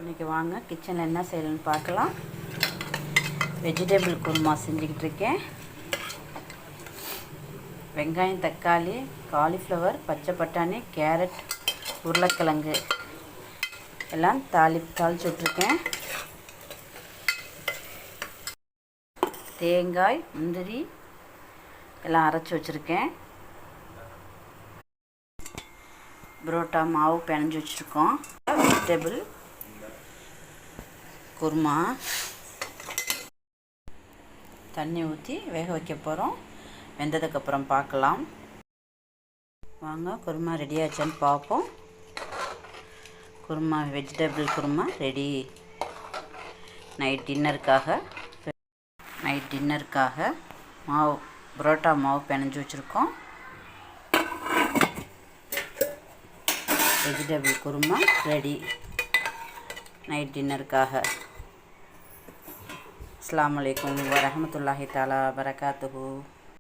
இன்றைக்கி வாங்க கிச்சனில் என்ன செய்யணும்னு பார்க்கலாம். வெஜிடபிள் குருமா செஞ்சுக்கிட்டு இருக்கேன். வெங்காயம், தக்காளி, காலிஃப்ளவர், பச்சை பட்டாணி, கேரட், உருளைக்கிழங்கு எல்லாம் தாளிச்சு விட்ருக்கேன். தேங்காய், முந்திரி எல்லாம் அரைச்சி வச்சுருக்கேன். புரோட்டா மாவு பிணைஞ்சி வச்சுருக்கோம். வெஜிடபிள் குருமா தண்ணி ஊற்றி வேக வைக்க போகிறோம். வெந்ததுக்கப்புறம் பார்க்கலாம். வாங்க குருமா ரெடி ஆச்சான்னு பார்ப்போம். Kurma vegetable kurma ready. Night டின்னருக்காக மாவு புரோட்டா மாவு பிணைஞ்சி வச்சுருக்கோம். வெஜிடபிள் குருமா ரெடி நைட் டின்னருக்காக. அஸ்ஸலாமு அலைக்கும் வரஹ்மத்துல்லாஹி தஆலா வபரகாத்துஹு.